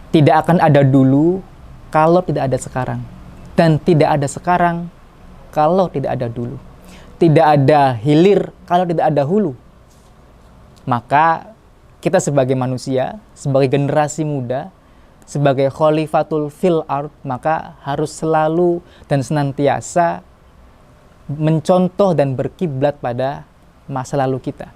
Tidak akan ada dulu kalau tidak ada sekarang. Dan tidak ada sekarang kalau tidak ada dulu. Tidak ada hilir kalau tidak ada hulu. Maka kita sebagai manusia, sebagai generasi muda, sebagai khalifatul fil ard, maka harus selalu dan senantiasa mencontoh dan berkiblat pada masa lalu kita.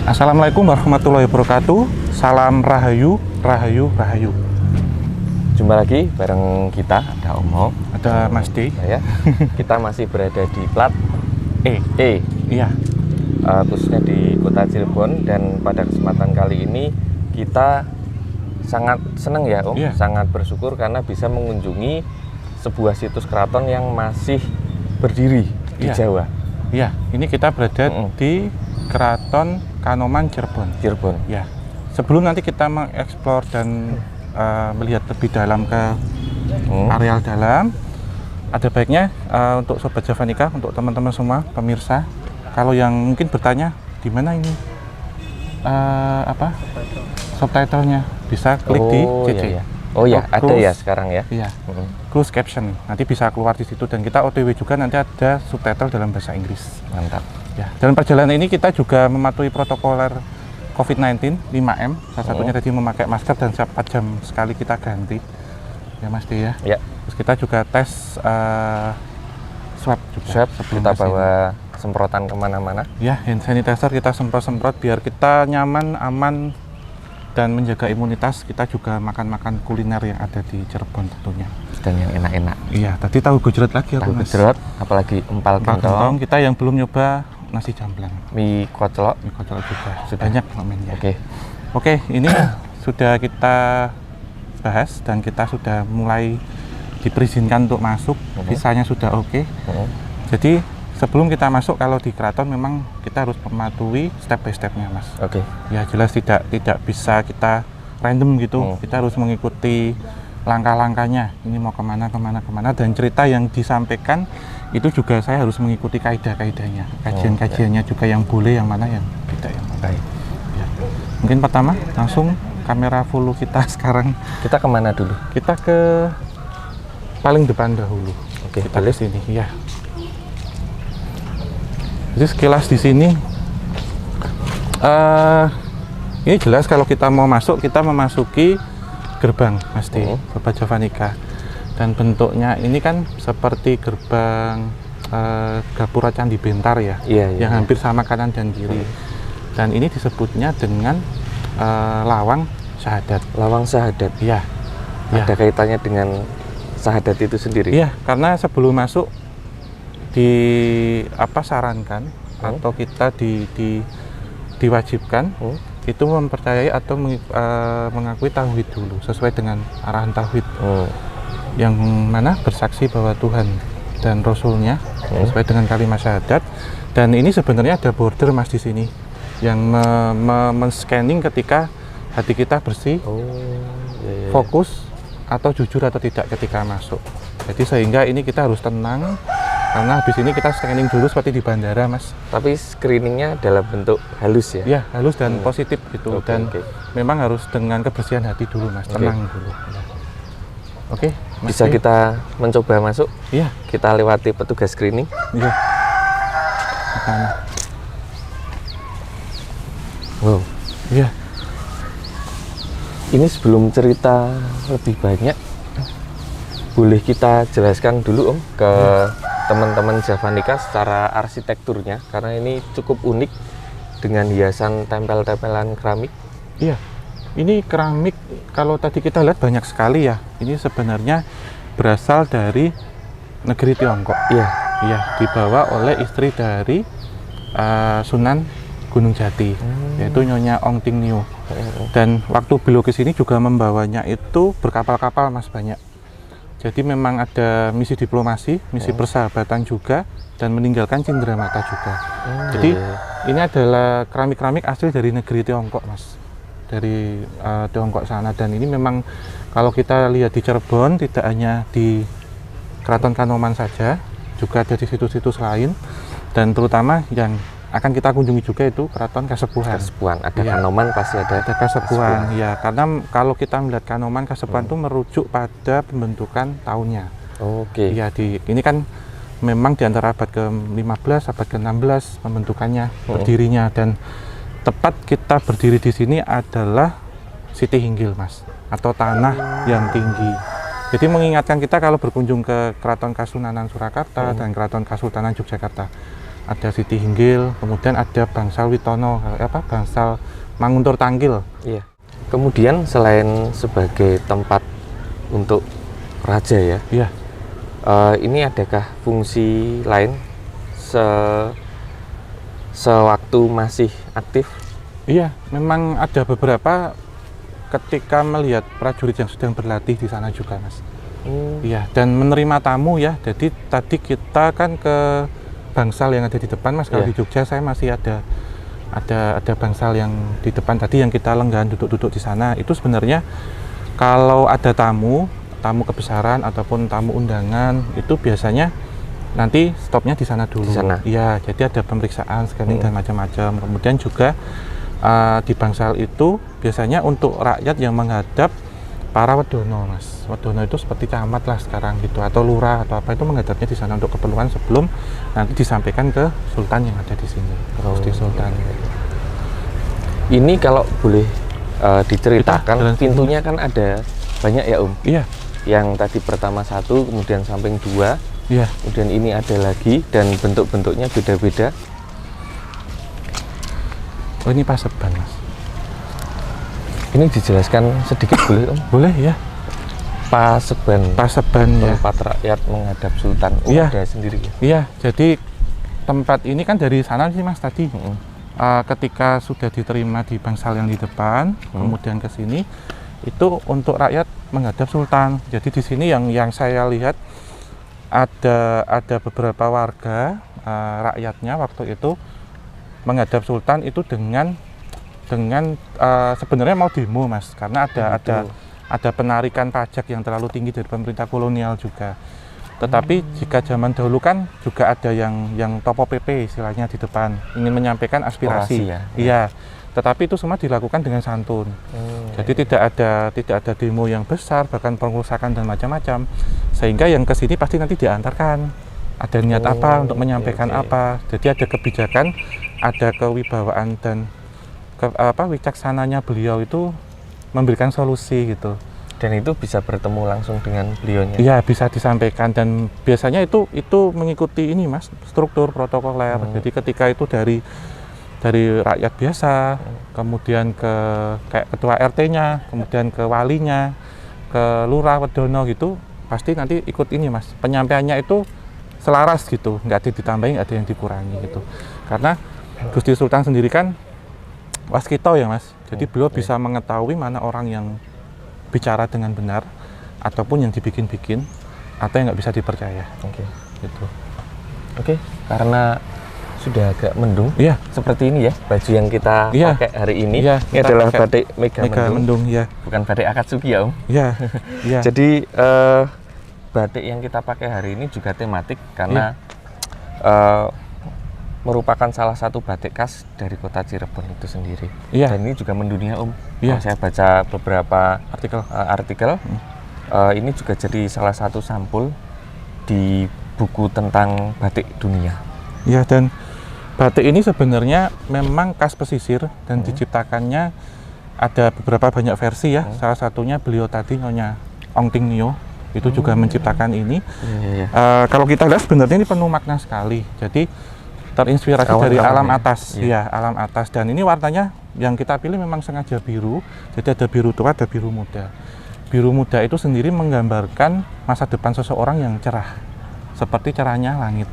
Assalamualaikum warahmatullahi wabarakatuh. Salam Rahayu, Rahayu, Rahayu. Jumpa lagi bareng kita, ada Omo, ada Mas D. Ya. Kita masih berada di plat E. Iya. Khususnya di kota Cirebon, dan pada kesempatan kali ini kita sangat senang ya Om, Iya. sangat bersyukur karena bisa mengunjungi sebuah situs keraton yang masih berdiri di Iya. Jawa. Iya, ini kita berada di Keraton Kanoman Cirebon. Ya. Sebelum nanti kita mengeksplor dan melihat lebih dalam ke areal dalam, ada baiknya untuk Sobat Javanika, untuk teman-teman semua pemirsa, kalau yang mungkin bertanya di mana ini subtitlenya, bisa klik di CC. Iya. Oh ya, ada close, ya sekarang ya. Iya. Close caption, nanti bisa keluar di situ, dan kita OTW juga nanti ada subtitle dalam bahasa Inggris. Mantap. Ya, dalam perjalanan ini kita juga mematuhi protokoler COVID-19 5M. Salah satunya tadi memakai masker, dan setiap 4 jam sekali kita ganti. Ya Mas D ya. Ya. Terus kita juga tes swab juga. Swab, sebelum kita kesini. bawa semprotan kemana-mana. Ya, hand sanitizer kita semprot-semprot biar kita nyaman, aman, dan menjaga imunitas. Kita juga makan-makan kuliner yang ada di Cirebon tentunya. Dan yang enak-enak. Iya, tadi tahu gejrot lagi aku, Tahu Mas. gejrot, apalagi empal gentong, Kita yang belum nyoba nasi jamblang, mie koclok. mie kocok juga. Sudah. Banyak momennya. Oke. Ini sudah kita bahas dan kita sudah mulai diperizinkan untuk masuk. Visanya sudah oke. Jadi sebelum kita masuk, kalau di keraton memang kita harus mematuhi step by stepnya, Mas. Oke. Ya jelas tidak bisa kita random gitu. Kita harus mengikuti langkah-langkahnya. Ini mau kemana, dan cerita yang disampaikan itu juga saya harus mengikuti kaidah-kaidahnya, kajian-kajiannya juga, yang boleh, yang mana yang tidak, yang mana. Baik. Ya. Mungkin pertama langsung kamera full kita sekarang. Kita kemana dulu? Kita ke paling depan dahulu. Oke, kita boleh. ke sini ya. Jadi sekilas di sini ini jelas kalau kita mau masuk, kita memasuki gerbang, Mas D, Sobat Javanika. Dan bentuknya ini kan seperti gerbang Gapura Candi Bentar ya, yang hampir sama kanan dan kiri. Dan ini disebutnya dengan lawang syahadat. Lawang syahadat. Iya. Ada kaitannya dengan syahadat itu sendiri? Iya, karena sebelum masuk sarankan atau kita diwajibkan itu mempercayai atau mengakui tauhid dulu sesuai dengan arahan tauhid. Yang mana bersaksi bahwa Tuhan dan Rasulnya sesuai dengan kalimat syahadat. Dan ini sebenarnya ada border, Mas, di sini yang men-scanning ketika hati kita bersih, fokus atau jujur atau tidak ketika masuk. Jadi sehingga ini kita harus tenang, karena habis ini kita scanning dulu seperti di bandara, Mas. Tapi screeningnya dalam bentuk halus ya? Ya, halus dan positif gitu. Dan memang harus dengan kebersihan hati dulu, Mas. Tenang dulu. Oke, bisa kita mencoba masuk? Iya. Kita lewati petugas screening? Iya. Makanya. Wow. Iya. Ini sebelum cerita lebih banyak, boleh kita jelaskan dulu Om ke teman-teman Javanica secara arsitekturnya, karena ini cukup unik dengan hiasan tempel-tempelan keramik. Iya, ini keramik kalau tadi kita lihat banyak sekali ya. Ini sebenarnya berasal dari negeri Tiongkok. Iya. Iya, dibawa oleh istri dari Sunan Gunung Jati, yaitu Nyonya Ong Ting Niu. Dan waktu beliau ke sini juga membawanya itu berkapal-kapal Mas, banyak. Jadi memang ada misi diplomasi, misi persahabatan juga, dan meninggalkan cindera-mata juga. Jadi ini adalah keramik-keramik asli dari negeri Tiongkok Mas, dari Tiongkok sana. Dan ini memang kalau kita lihat di Cirebon tidak hanya di Keraton Kanoman saja, juga ada di situs-situs lain, dan terutama yang akan kita kunjungi juga itu Keraton Kasepuhan. Kasepuhan, ada Iya. Kanoman pasti ada. Ada Kasepuhan, ya, karena kalau kita melihat Kanoman Kasepuhan itu merujuk pada pembentukan tahunnya. Oke. Iya, ini kan memang di antara abad ke-15, abad ke-16 pembentukannya, berdirinya, dan tepat kita berdiri di sini adalah Siti Hinggil Mas, atau tanah yang tinggi. Jadi mengingatkan kita kalau berkunjung ke Keraton Kasunanan Surakarta dan Keraton Kasultanan Yogyakarta. Ada Siti Hinggil, kemudian ada Bangsal Witono, Bangsal Manguntur Tangkil. Iya. Kemudian selain sebagai tempat untuk raja ya, Iya. ini adakah fungsi lain sewaktu masih aktif? Iya, memang ada beberapa ketika melihat prajurit yang sedang berlatih di sana juga Mas. Iya, dan menerima tamu ya. Jadi tadi kita kan ke bangsal yang ada di depan Mas. Kalau Iya. di Jogja saya masih ada bangsal yang di depan tadi yang kita lenggan duduk-duduk di sana. Itu sebenarnya kalau ada tamu kebesaran ataupun tamu undangan itu biasanya nanti stopnya di sana dulu. Di sana. Iya, jadi ada pemeriksaan, scanning dan macam-macam. Kemudian juga di bangsal itu biasanya untuk rakyat yang menghadap para wedono Mas. Wedono itu seperti camat lah sekarang gitu, atau lurah atau apa, itu menghadapnya di sana untuk keperluan sebelum nanti disampaikan ke sultan yang ada di sini, Gusti Sultan. Ini kalau boleh diceritakan, jalan pintunya kan ada banyak ya Om. Iya, Yang tadi pertama 1, kemudian samping 2, iya. kemudian ini ada lagi dan bentuk-bentuknya beda-beda. Oh, ini paseban Mas. Ini dijelaskan sedikit boleh Om? Boleh ya. Paseban, Paseban ya. tempat rakyat menghadap sultan. Oh, Iya. ada sendiri ya? Iya, jadi tempat ini kan dari sana sih Mas tadi. Ketika sudah diterima di bangsal yang di depan, kemudian ke sini itu untuk rakyat menghadap sultan. Jadi di sini yang saya lihat ada beberapa warga rakyatnya waktu itu menghadap sultan itu dengan sebenarnya mau demo Mas, karena ada penarikan pajak yang terlalu tinggi dari pemerintah kolonial juga. Tetapi jika zaman dahulu kan juga ada yang topo PP istilahnya di depan, ingin menyampaikan aspirasi. Orasi ya? Iya. Tetapi itu semua dilakukan dengan santun. Jadi tidak ada demo yang besar, bahkan pengerusakan dan macam-macam. Sehingga yang ke sini pasti nanti diantarkan. Ada niat apa untuk menyampaikan apa. Jadi ada kebijakan, ada kewibawaan dan wicaksananya beliau itu memberikan solusi gitu. Dan itu bisa bertemu langsung dengan beliaunya? Iya, bisa disampaikan, dan biasanya itu mengikuti ini Mas, struktur protokoler. Jadi ketika itu dari rakyat biasa, kemudian ke kayak ketua RT-nya, kemudian ke walinya, ke lurah, wedono gitu, pasti nanti ikut ini Mas. Penyampaiannya itu selaras gitu, nggak ada ditambahin, nggak ada yang dikurangi gitu. Karena Gusti Sultan sendiri kan waskito ya Mas, jadi beliau bisa mengetahui mana orang yang bicara dengan benar ataupun yang dibikin-bikin atau yang nggak bisa dipercaya. Gitu. Oke, karena sudah agak mendung. Iya. Seperti ini ya baju yang kita Iya. pakai hari ini. Iya, Ini kita adalah pakai batik Mega Mendung. Mendung ya. Bukan batik Akatsuki ya Om. Iya. Iya. Jadi batik yang kita pakai hari ini juga tematik karena merupakan salah satu batik khas dari kota Cirebon itu sendiri. Iya. Dan ini juga mendunia Om. Iya. Kalau saya baca beberapa artikel, ini juga jadi salah satu sampul di buku tentang batik dunia. Ya, dan batik ini sebenarnya memang khas pesisir dan diciptakannya ada beberapa banyak versi ya. Salah satunya beliau tadi Nyonya Ong Ting Nio itu juga menciptakan ini. Kalau kita lihat sebenarnya ini penuh makna sekali. Jadi terinspirasi dari alam atas, ya alam atas. Dan ini warnanya yang kita pilih memang sengaja biru. Jadi ada biru tua, ada biru muda. Biru muda itu sendiri menggambarkan masa depan seseorang yang cerah, seperti cerahnya langit.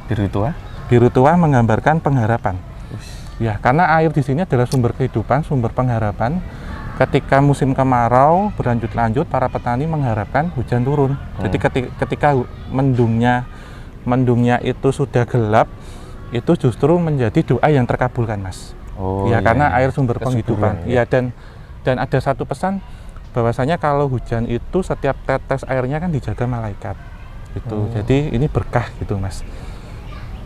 Biru tua? Biru tua menggambarkan pengharapan. Ya, karena air di sini adalah sumber kehidupan, sumber pengharapan. Ketika musim kemarau berlanjut-lanjut, para petani mengharapkan hujan turun. Jadi ketika mendungnya itu sudah gelap, itu justru menjadi doa yang terkabulkan, Mas. Karena air sumber penghidupan. Ya, dan ada satu pesan bahwasanya kalau hujan itu setiap tetes airnya kan dijaga malaikat. Gitu. Jadi ini berkah gitu, Mas.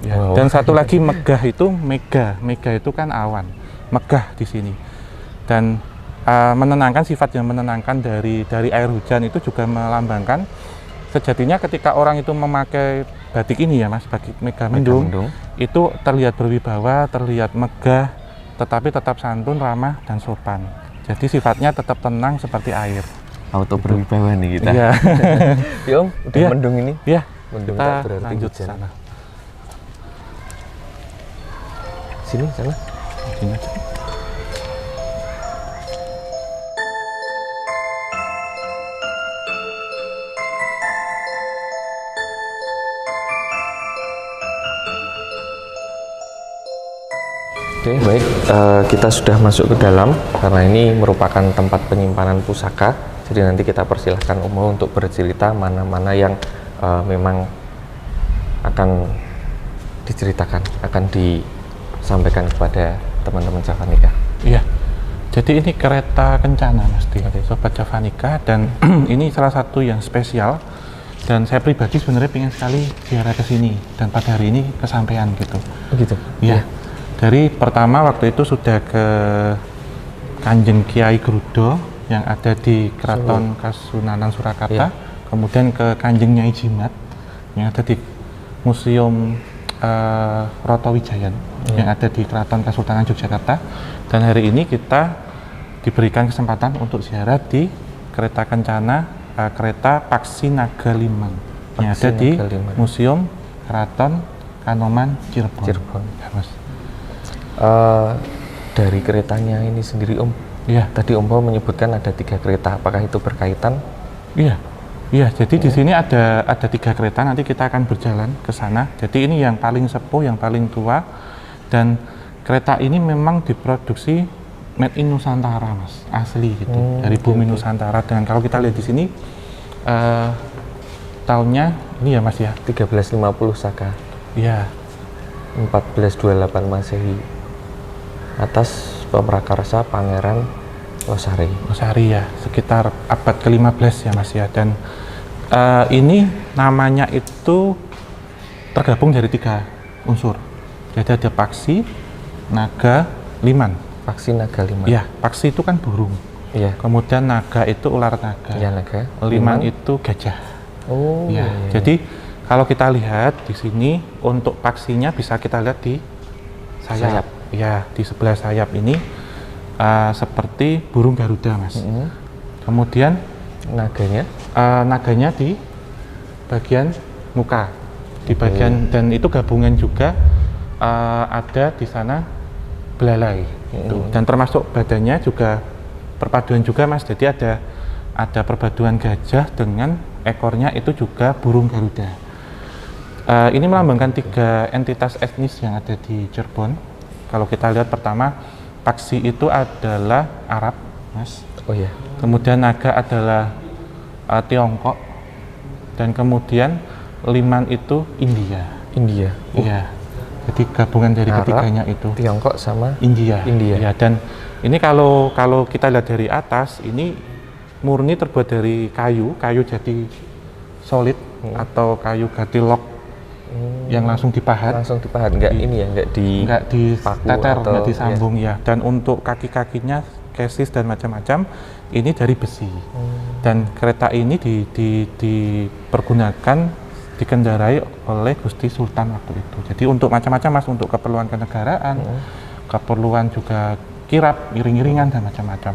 Ya, dan satu lagi megah itu mega itu kan awan, megah di sini. Dan menenangkan, sifat yang menenangkan dari air hujan itu juga melambangkan sejatinya ketika orang itu memakai batik ini ya, Mas, batik mega mendung, itu terlihat berwibawa, terlihat megah, tetapi tetap santun, ramah dan sopan. Jadi sifatnya tetap tenang seperti air. Auto berwibawa nih kita. Iya. Ya Om, udah mendung ini. Iya. Mendung Kita tak berarti lanjut hujan. sana. Sini, sana. Sini aja. Oke, baik. Kita sudah masuk ke dalam karena ini merupakan tempat penyimpanan pusaka. Jadi nanti kita persilahkan Om untuk bercerita mana-mana yang memang akan diceritakan, akan disampaikan kepada teman-teman Javanica. Iya. Jadi ini kereta kencana, Mas, Sobat Javanica, dan ini salah satu yang spesial. Dan saya pribadi sebenarnya ingin sekali ziarah ke sini, dan pada hari ini kesampaian gitu. Begitu. Iya. Dari pertama waktu itu sudah ke Kanjeng Kiai Grudo yang ada di Keraton Kasunanan Surakarta, kemudian ke Kanjeng Nyai Jimat yang ada di Museum Roto Wijayan yang ada di Keraton Kasultanan Yogyakarta, dan hari ini kita diberikan kesempatan untuk ziarah di kereta kencana kereta Paksi Naga Limang yang ada di Museum Keraton Kanoman Cirebon. Ya, Mas. Dari keretanya ini sendiri Om, tadi Om menyebutkan ada 3 kereta, apakah itu berkaitan? Iya, jadi di sini ada 3 kereta, nanti kita akan berjalan ke sana. Jadi ini yang paling sepuh, yang paling tua, dan kereta ini memang diproduksi made in Nusantara, Mas, asli gitu, dari bumi Nusantara. Dan kalau kita lihat di sini tahunnya ini ya, Mas ya, 1350 Saka. Iya. 1428 Masehi. Atas pemrakarsa Pangeran Losari. Losari ya, sekitar abad ke-15 ya, Mas ya. Dan ini namanya itu tergabung dari 3 unsur. Jadi ada Paksi, Naga, Liman. Paksi, Naga, Liman. Iya, Paksi itu kan burung. Iya. Kemudian Naga itu ular naga. Iya, naga. Liman itu gajah. Oh. Ya, jadi kalau kita lihat di sini untuk Paksinya bisa kita lihat di sayap. Ya, di sebelah sayap ini seperti burung Garuda, Mas. Kemudian naganya di bagian muka, di bagian, dan itu gabungan juga ada di sana belalai. Dan termasuk badannya juga perpaduan juga, Mas. Jadi ada perpaduan gajah dengan ekornya itu juga burung Garuda. Ini melambangkan 3 entitas etnis yang ada di Cirebon. Kalau kita lihat pertama, Paksi itu adalah Arab, Mas. Oh ya. Kemudian Naga adalah Tiongkok, dan kemudian Liman itu India. Iya. Jadi gabungan dari Arab, ketiganya itu. Tiongkok sama India. India. Ya, dan ini kalau kita lihat dari atas, ini murni terbuat dari kayu jati solid atau kayu gatilok yang langsung dipahat. Enggak diteter, enggak disambung ya. Dan untuk kaki-kakinya, kesis dan macam-macam ini dari besi. Dan kereta ini dipergunakan, dikendarai oleh Gusti Sultan waktu itu. Jadi untuk macam-macam, Mas, untuk keperluan kenegaraan, keperluan juga kirap, iring-iringan dan macam-macam.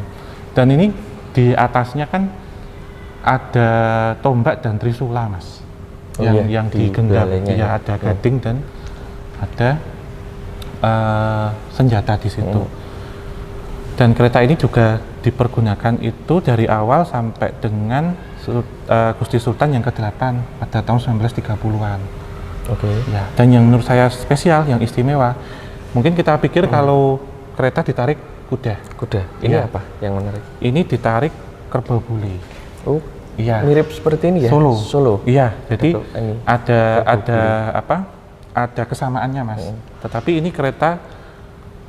Dan ini di atasnya kan ada tombak dan trisula, Mas. Oh yang di digenggam, belalainya ya ada gading dan ada senjata di situ. Dan kereta ini juga dipergunakan itu dari awal sampai dengan Gusti Sultan yang ke-8 pada tahun 1930-an. Oke. Ya, dan yang menurut saya spesial, yang istimewa, mungkin kita pikir kalau kereta ditarik kuda. Kuda. Ini Iya. apa yang menarik? Ini ditarik kerbau bule. Oh, Iya. mirip seperti ini ya? Solo. Solo. Iya, jadi Ini. ada kesamaannya, Mas. Tetapi ini kereta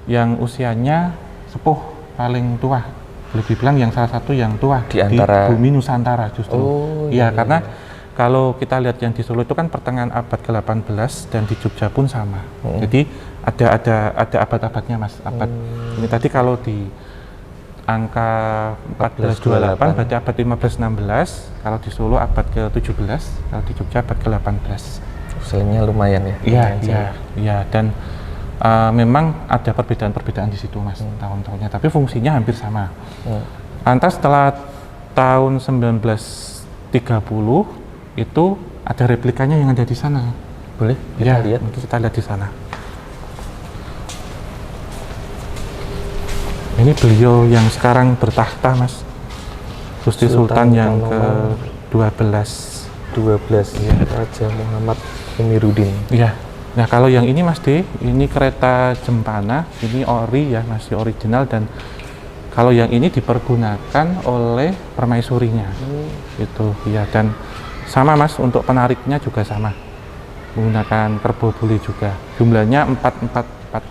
yang usianya sepuh, paling tua. Boleh dibilang yang salah satu yang tua Di antara- bumi Nusantara justru. Oh, Iya, iya, karena kalau kita lihat yang di Solo itu kan pertengahan abad ke-18 dan di Jogja pun sama. Jadi ada abad-abadnya, Mas. Abad ini tadi kalau di angka 1428 berarti abad 15-16, kalau di Solo abad ke-17, kalau di Jogja abad ke-18. Selingnya lumayan ya? Iya, Lumayan iya, iya, dan memang ada perbedaan-perbedaan di situ, Mas, tahun-tahunnya, tapi fungsinya hampir sama. Lantas setelah tahun 1930 itu ada replikanya yang ada di sana. Boleh Ya, kita lihat? mungkin kita lihat di sana. Ini beliau yang sekarang bertahta, Mas. Gusti Sultan yang ke-12. 12 ya, Raja Muhammad Emiruddin. Iya. Nah, kalau yang ini, Mas D, ini kereta Jempana, ini ori ya, masih original, dan kalau yang ini dipergunakan oleh permaisurinya. Itu, ya, dan sama, Mas, untuk penariknya juga sama. Menggunakan kerbau bule juga. Jumlahnya 444.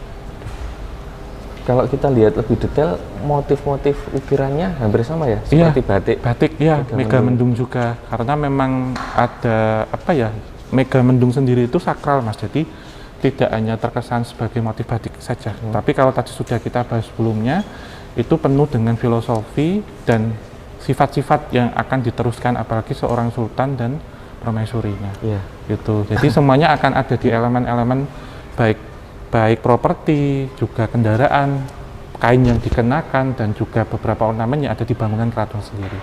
Kalau kita lihat lebih detail, motif-motif ukirannya hampir sama ya, Iya, seperti batik. Batik, ya, Megamendung juga. Karena memang ada apa ya? Megamendung sendiri itu sakral, Mas. Jadi tidak hanya terkesan sebagai motif batik saja. Tapi kalau tadi sudah kita bahas sebelumnya, itu penuh dengan filosofi dan sifat-sifat yang akan diteruskan apalagi seorang sultan dan permaisurinya. Iya. Gitu. Jadi semuanya akan ada di elemen-elemen baik properti, juga kendaraan, kain yang dikenakan, dan juga beberapa ornamen yang ada di bangunan keraton sendiri.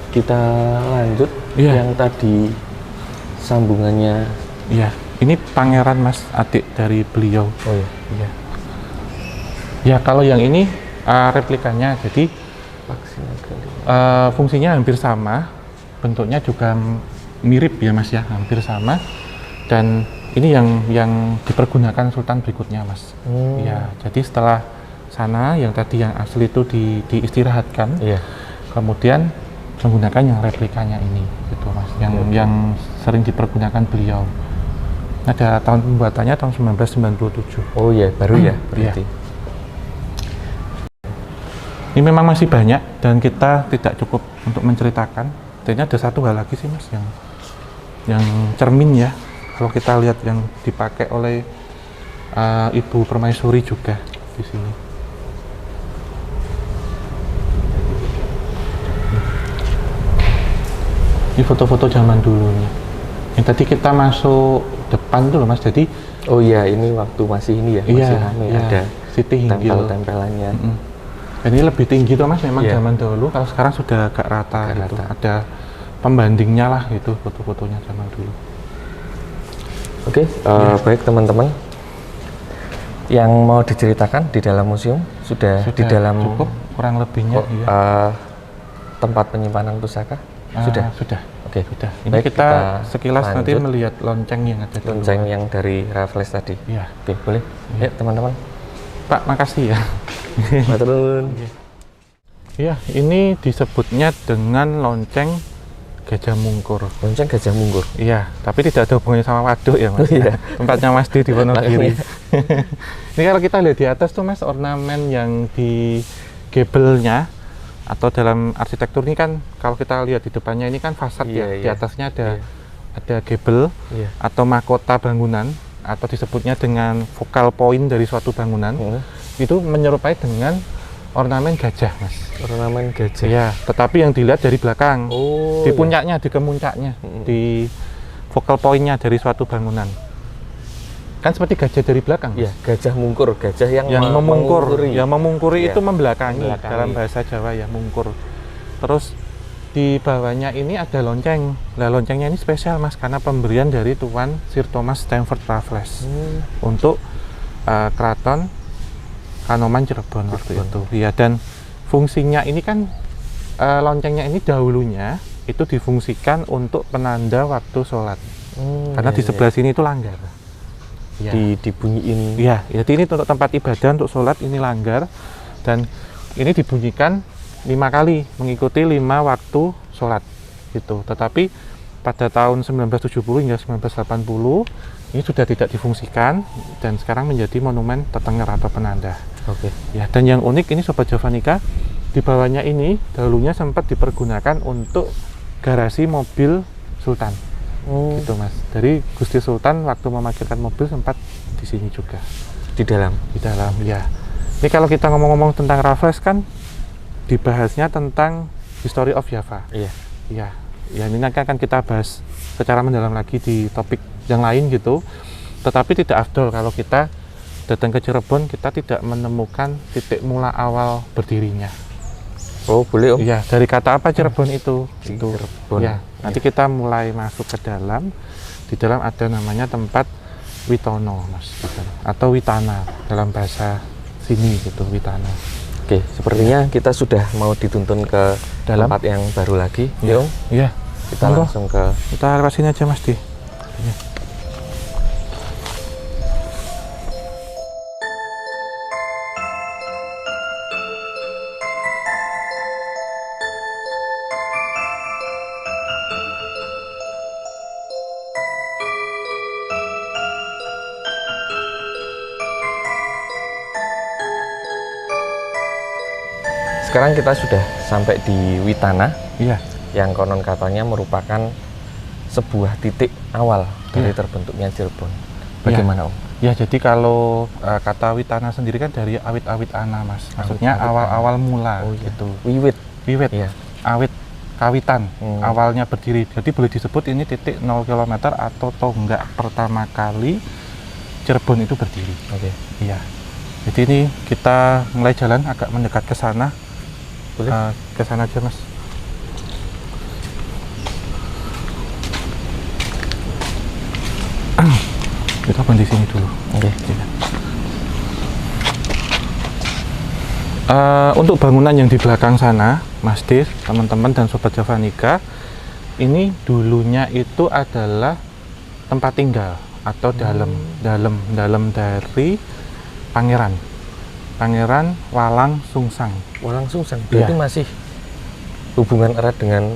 Kita lanjut Iya. yang tadi sambungannya. Iya, ini pangeran, Mas, adik dari beliau. Oh iya. Iya. Ya, kalau yang ini replikanya, jadi Vaksin kali. fungsinya hampir sama, bentuknya juga mirip ya, Mas, ya, hampir sama. Dan ini yang dipergunakan sultan berikutnya, Mas. Ya, jadi setelah sana yang tadi yang asli itu diistirahatkan, Iya. kemudian menggunakan yang replikanya ini, gitu, Mas, yang sering dipergunakan beliau. Ada tahun pembuatannya tahun 1997. Oh iya, baru ya Iya. berarti. Ini memang masih banyak dan kita tidak cukup untuk menceritakan. Dan ada satu hal lagi sih, Mas, yang cermin ya. Kalau kita lihat yang dipakai oleh Ibu Permaisuri juga di sini. Ini foto-foto zaman dulu nih. Yang tadi kita masuk depan tuh loh, Mas. Jadi Oh iya, ini waktu masih ini ya, masih rame, iya, ada Siti Hinggil. tempel-tempelannya. Dan ini lebih tinggi tuh, Mas, memang Iya. zaman dahulu. Kalau sekarang sudah agak rata Agak gitu. rata. Ada pembandingnya lah itu foto-fotonya zaman dulu. Oke, baik teman-teman. Yang mau diceritakan di dalam museum sudah di dalam cukup kurang lebihnya. Iya. tempat penyimpanan pusaka sudah. Sudah. Oke, Sudah. Ini baik, kita sekilas nanti lanjut. melihat lonceng yang ada di Lonceng luar. yang dari Raffles tadi. Iya. Oke, boleh. Ya teman-teman. Pak, makasih ya. Matur nuwun. Iya, ini disebutnya dengan lonceng Gajah Mungkur. Lonceng Gajah Mungkur. Iya, tapi tidak ada hubungannya sama waduk ya, Mas. Oh, iya. Tempatnya Mas di Wonogiri. Makanya. Ini kalau kita lihat di atas tuh, Mas, ornamen yang di gable-nya atau dalam arsitektur ini kan kalau kita lihat di depannya ini kan fasad Iya, ya. Di iya. atasnya ada Iya. ada gable Iya. atau mahkota bangunan atau disebutnya dengan focal point dari suatu bangunan. Itu menyerupai dengan ornamen gajah, Mas. Ornamen gajah. Ya, tetapi yang dilihat dari belakang. Oh. Di iya. puncaknya, di kemuncaknya, di focal point-nya dari suatu bangunan. kan seperti gajah dari belakang. Ya, gajah mungkur, gajah yang, memungkur. mengungkuri. Yang memungkuri Ya, itu membelakangi membelakangi. dalam bahasa Jawa ya, mungkur. Terus di bawahnya ini ada lonceng. Nah, loncengnya ini spesial Mas karena pemberian dari Tuan Sir Thomas Stamford Raffles untuk Keraton Kanoman Cirebon waktu itu. Ya, dan fungsinya ini kan loncengnya ini dahulunya itu difungsikan untuk penanda waktu sholat. Karena di sebelah sini itu langgar. Ya. Dibunyiin. Ya, jadi ini untuk tempat ibadah untuk sholat ini langgar dan ini dibunyikan 5 kali mengikuti 5 waktu sholat gitu. Tetapi pada tahun 1970 hingga 1980 ini sudah tidak difungsikan dan sekarang menjadi monumen tetenger atau penanda. Oke. Ya, dan yang unik ini Sobat Javanica, di bawahnya ini dahulunya sempat dipergunakan untuk garasi mobil Sultan. Gitu Mas. Dari Gusti Sultan waktu memarkirkan mobil sempat di sini juga. Di dalam. Di dalam, ya. Ini kalau kita ngomong-ngomong tentang Raffles kan dibahasnya tentang History of Java. Iya. Ya, ya ini nanti akan kita bahas secara mendalam lagi di topik yang lain gitu. Tetapi tidak afdol kalau kita datang ke Cirebon kita tidak menemukan titik mula awal berdirinya. Oh, boleh Om. Iya, dari kata apa Cirebon itu? Cirebon. Ya, nanti kita mulai masuk ke dalam. Di dalam ada namanya tempat Witono, Mas, gitu. Atau Witana dalam bahasa sini gitu, Witana. Oke, sepertinya kita sudah mau dituntun ke Dalam. tempat yang baru lagi. Ya, Om. iya. Kita Monggo. langsung ke Kita lewat sini aja, Mas Di. Iya. Sekarang kita sudah sampai di Witana Iya. yang konon katanya merupakan sebuah titik awal dari Iya. terbentuknya Cirebon. Bagaimana Om? Ya, jadi kalau kata Witana sendiri kan dari awit-awit ana, Mas. Maksudnya Awit-awit awal-awal mula Oh iya. gitu. Wiwit. Wiwit, Iya. awit, kawitan, Hmm. awalnya berdiri. Jadi boleh disebut ini titik 0 km atau tonggak pertama kali Cirebon itu berdiri. Oke. Iya. Jadi ini kita mulai jalan agak mendekat ke sana. Boleh. Ke sana aja, Mas. Kita di sini dulu. Oke. Untuk bangunan yang di belakang sana, Mas Dir, teman-teman dan Sobat Javanica, ini dulunya itu adalah tempat tinggal atau dalam dari Pangeran Walang Sungsang. Walang Sungsang berarti Iya. masih hubungan erat dengan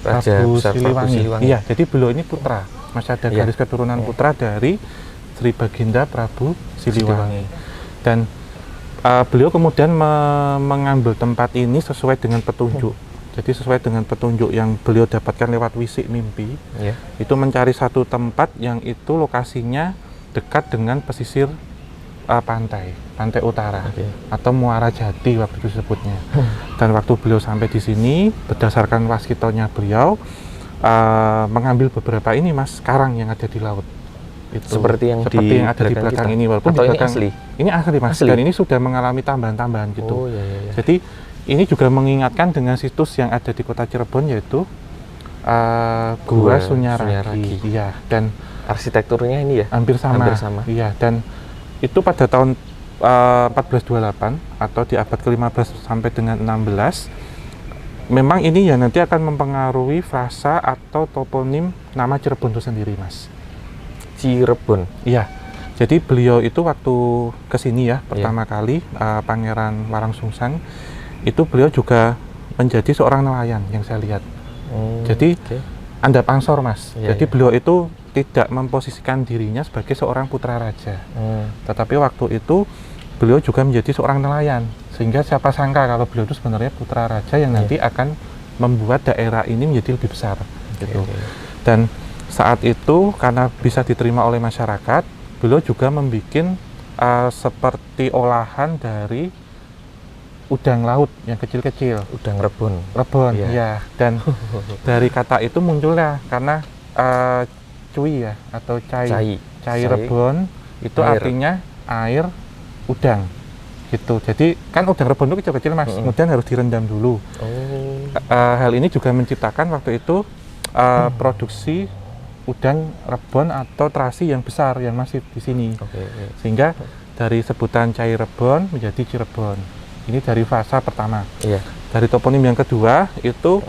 Raja Prabu Besar Prabu Siliwangi. Iya, jadi beliau ini putra. Masih ada Iya. garis keturunan putra dari Sri Baginda Prabu Siliwangi. Dan beliau kemudian mengambil tempat ini sesuai dengan petunjuk. Jadi sesuai dengan petunjuk yang beliau dapatkan lewat wisik mimpi, Iya. itu mencari satu tempat yang itu lokasinya dekat dengan pesisir pantai utara Oke. atau Muara Jati waktu itu disebutnya. Dan waktu beliau sampai di sini, berdasarkan waskitonya beliau mengambil beberapa ini, Mas, karang yang ada di laut. Itu Seperti yang ada di belakang kita. ini, walaupun Atau di ini belakang asli? Ini asli, Mas. Asli? Dan ini sudah mengalami tambahan-tambahan gitu. Oh iya iya. Jadi ini juga mengingatkan dengan situs yang ada di kota Cirebon, yaitu Gua Sunyaragi. Iya, dan Arsitekturnya ini ya. hampir sama. Hampir sama. Iya, dan itu pada tahun 1428 atau di abad ke-15 sampai dengan 16, memang ini ya nanti akan mempengaruhi frasa atau toponim nama Cirebon itu sendiri, Mas. Cirebon. Iya. Jadi beliau itu waktu kesini ya pertama kali Pangeran Walang Sungsang itu beliau juga menjadi seorang nelayan yang saya lihat. Jadi andap angsor, Mas. Iya, Jadi iya. beliau itu tidak memposisikan dirinya sebagai seorang putra raja. Tetapi waktu itu beliau juga menjadi seorang nelayan. Sehingga siapa sangka kalau beliau itu sebenarnya putra raja yang nanti akan membuat daerah ini menjadi lebih besar gitu. Dan saat itu karena bisa diterima oleh masyarakat, beliau juga membuat seperti olahan dari udang laut yang kecil-kecil. Udang rebon. Rebon, Iya. ya. Dan dari kata itu munculnya karena cuy ya atau cai Cai. rebon Itu Air. artinya air udang. Gitu. Jadi kan udang rebon itu kecil-kecil Mas, kemudian harus direndam dulu. Hal ini juga menciptakan waktu itu produksi udang rebon atau terasi yang besar yang masih di sini. Sehingga dari sebutan Cai Rebon menjadi Cirebon. Ini dari fasa pertama. Iya. Dari toponim yang kedua itu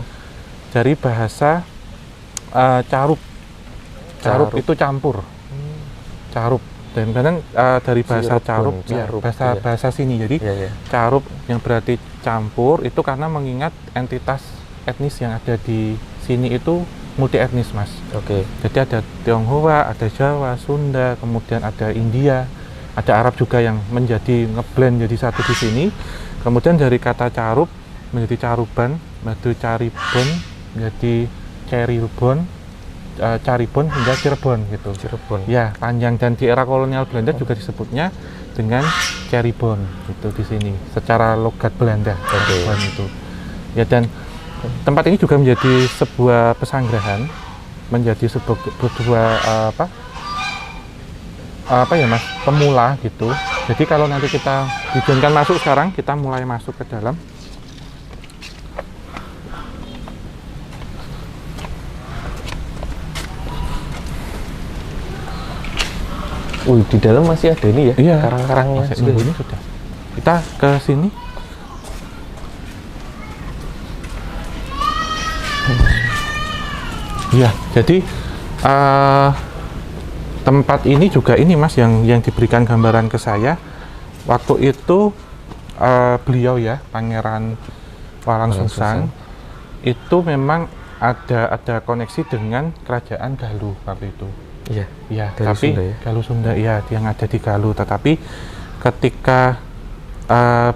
dari bahasa carup. Carup itu campur. Carup. Dan kadang dari bahasa Cirebon, carup, ya, carup, bahasa iya. bahasa sini. Jadi Iya. carup yang berarti campur itu karena mengingat entitas etnis yang ada di sini itu multi etnis Mas. Oke. Jadi ada Tionghoa, ada Jawa, Sunda, kemudian ada India, ada Arab juga yang menjadi ngeblend jadi satu di sini. Kemudian dari kata carup menjadi caruban, menjadi caribon, menjadi ceribon, Caribon hingga Cirebon gitu. Cirebon. Ya, panjang, dan di era kolonial Belanda juga disebutnya dengan Caribon gitu di sini. Secara logat Belanda, Cirebon itu. Ya, dan tempat ini juga menjadi sebuah pesanggrahan, menjadi sebuah apa ya Mas, pemula gitu. Jadi kalau nanti kita diizinkan masuk sekarang, kita mulai masuk ke dalam. Di dalam masih ada ini ya, Iya, karang-karangnya. masih nunggu ini sudah. Kita ke sini. Iya, jadi tempat ini juga ini Mas yang diberikan gambaran ke saya. Waktu itu beliau ya, Pangeran Walang Sungsang itu memang ada koneksi dengan Kerajaan Galuh waktu itu. Iya. Ya, Galuh tapi Sunda ya? Galuh Sunda ya, yang ada di Galuh. Tetapi ketika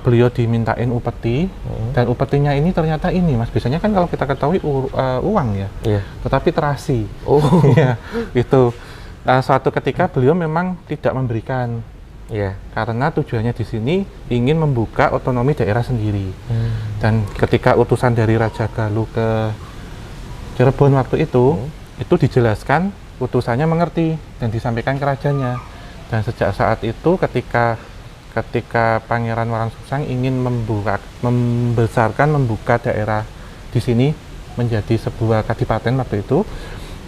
beliau dimintain upeti, dan upetinya ini ternyata ini Mas, biasanya kan kalau kita ketahui uang ya, Iya. tetapi terasi. Oh. Ya, itu. Suatu ketika beliau memang tidak memberikan, Iya. karena tujuannya di sini ingin membuka otonomi daerah sendiri. Dan ketika utusan dari Raja Galuh ke Cirebon waktu itu dijelaskan, utusannya mengerti dan disampaikan ke rajanya. Dan sejak saat itu ketika Pangeran Walang Sungsang ingin membuka daerah di sini menjadi sebuah kadipaten waktu itu,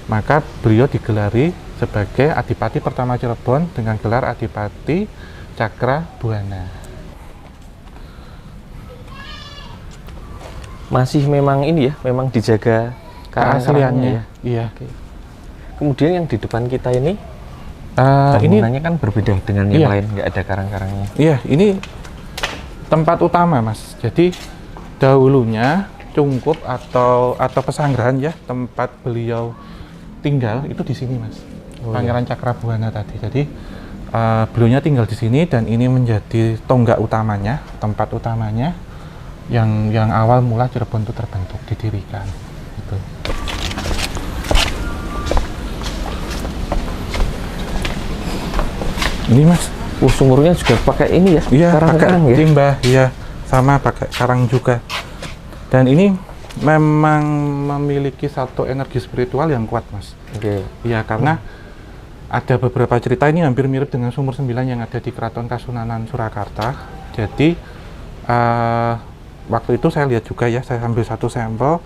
maka beliau digelari sebagai Adipati pertama Cirebon dengan gelar Adipati Cakrabuana. Masih memang ini ya, memang dijaga Keasliannya ya. Iya. Oke. Kemudian yang di depan kita ini Ini bangunannya kan berbeda dengan yang Iya. lain, nggak ada karang-karangnya. iya, ini tempat utama Mas. Jadi dahulunya cungkup atau pesanggrahan ya, tempat beliau tinggal itu di sini Mas. Pangeran Cakrabuana tadi. Jadi beliaunya tinggal di sini dan ini menjadi tonggak utamanya, tempat utamanya yang awal mula Cirebon itu terbentuk, didirikan. Gitu. Ini Mas, Sumurnya juga pakai ini ya, iya pakai karang-karang ya. limbah, iya sama pakai karang juga. Dan ini memang memiliki satu energi spiritual yang kuat Mas. Oke. Iya, karena ada beberapa cerita, ini hampir mirip dengan Sumur 9 yang ada di Keraton Kasunanan Surakarta. Jadi waktu itu saya lihat juga ya, saya ambil satu sampel.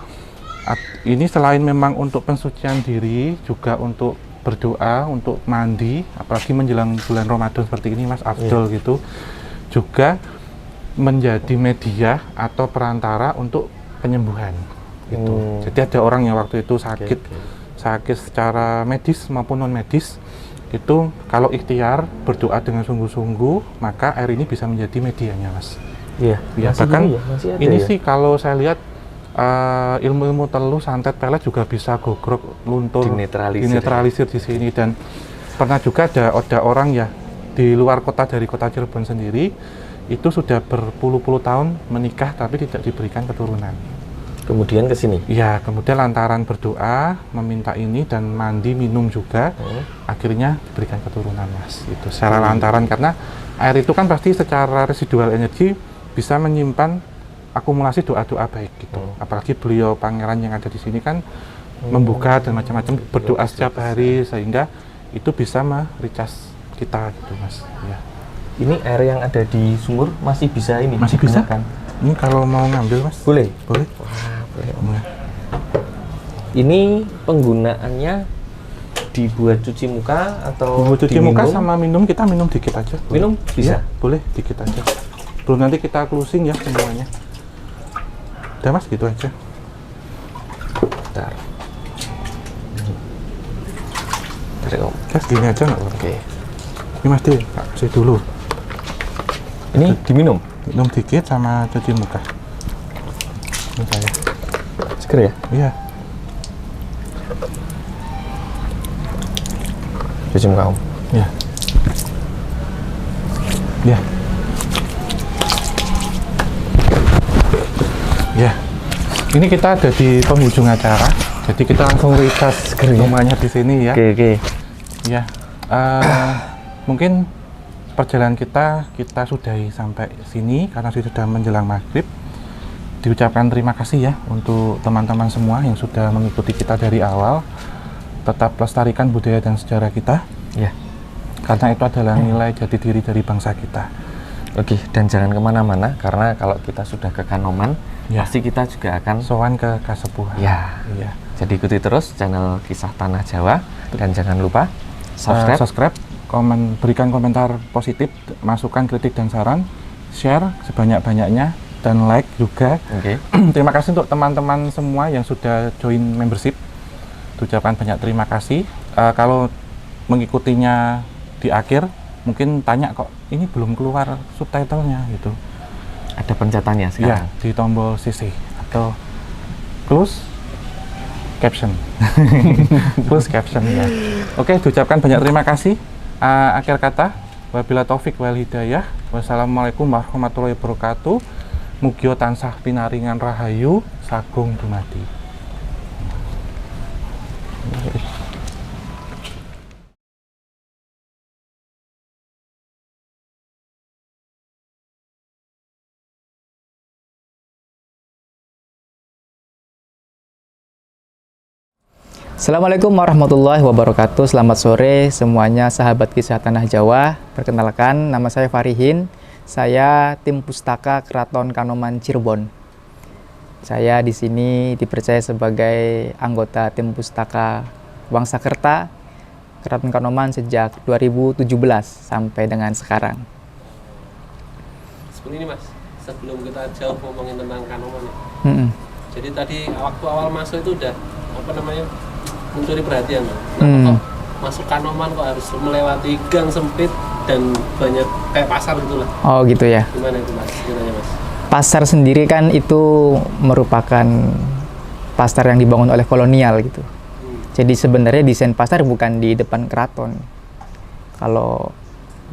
Ini selain memang untuk pensucian diri, juga untuk berdoa, untuk mandi, apalagi menjelang bulan Ramadan seperti ini Mas, afdol gitu. Juga menjadi media atau perantara untuk penyembuhan gitu. Jadi ada orang yang waktu itu sakit secara medis maupun non medis, itu kalau ikhtiar berdoa dengan sungguh-sungguh, maka air ini bisa menjadi medianya Mas. Iya. Ya, Masih bahkan ini ya, masih ada ini ya? sih kalau saya lihat ilmu-ilmu teluh, santet, pelet juga bisa gogrok, luntur, dinetralisir di sini. Dan pernah juga ada orang ya di luar kota, dari kota Cirebon sendiri, itu sudah berpuluh-puluh tahun menikah tapi tidak diberikan keturunan. Kemudian ke sini. Ya, kemudian lantaran berdoa, meminta ini dan mandi, minum juga, akhirnya diberikan keturunan Mas. Itu secara lantaran, karena air itu kan pasti secara residual energi bisa menyimpan akumulasi doa-doa baik gitu. Apalagi beliau pangeran yang ada di sini kan membuka dan macam-macam, berdoa setiap hari, sehingga itu bisa mericas kita gitu mas. Ya. Ini air yang ada di sumur masih bisa ini? Masih bisa. digunakan? Ini kalau mau ngambil mas? Boleh? Boleh. Wah, boleh. Boleh. Ini penggunaannya dibuat cuci muka atau Cuci muka sama minum, kita minum dikit aja. Boleh. Minum bisa? Ya, boleh dikit aja. Belum nanti kita closing ya semuanya. Udah mas, gitu aja. Bentar. Tarik om. Gas gini aja nggak apa-apa. Oke. Ini mas Di, kasih dulu. Ini diminum? Minum dikit sama cuci muka. Ini saya. Seger ya? Iya. Cuci muka om. Iya. Iya. Ya, ini kita ada di penghujung acara, jadi kita langsung recast semuanya di sini ya. Oke. Ya, mungkin perjalanan kita sudahi sampai sini karena sudah menjelang maghrib. Diucapkan terima kasih ya untuk teman-teman semua yang sudah mengikuti kita dari awal. Tetap lestarikan budaya dan sejarah kita. Ya. Karena itu adalah nilai jati diri dari bangsa kita. Oke, dan jangan kemana-mana karena kalau kita sudah ke Kanoman, Ya. pasti kita juga akan Sowan ke Kasepuhan. Ya. Iya. Jadi ikuti terus channel Kisah Tanah Jawa dan jangan lupa Subscribe, berikan komentar positif, masukan, kritik dan saran, share sebanyak-banyaknya dan like juga. Oke. Terima kasih untuk teman-teman semua yang sudah join membership. Ucapkan banyak terima kasih. Kalau mengikutinya di akhir, mungkin tanya kok ini belum keluar subtitlenya gitu. Ada pencetannya Iya, sekarang. di tombol CC atau close caption. Close caption ya. Oke, diucapkan banyak terima kasih. Akhir kata, wabila taufik wal hidayah. Wassalamualaikum warahmatullahi wabarakatuh. Mugio tansah pinaringan rahayu sagung dumadi. Assalamualaikum warahmatullahi wabarakatuh. Selamat sore semuanya sahabat Kisah Tanah Jawa. Perkenalkan, nama saya Farihin. Saya tim Pustaka Keraton Kanoman Cirebon. Saya di sini dipercaya sebagai anggota tim Pustaka Wangsakerta Keraton Kanoman sejak 2017 sampai dengan sekarang. Seperti ini mas, sebelum kita jauh ngomongin tentang Kanoman ya. Jadi tadi waktu awal masuk itu udah mencuri perhatian. Kok masuk Kanoman kok harus melewati gang sempit dan banyak kayak pasar gitulah. Oh gitu ya. Gimana itu mas? Ceritanya mas? Pasar sendiri kan itu merupakan pasar yang dibangun oleh kolonial gitu. Jadi sebenarnya desain pasar bukan di depan keraton. Kalau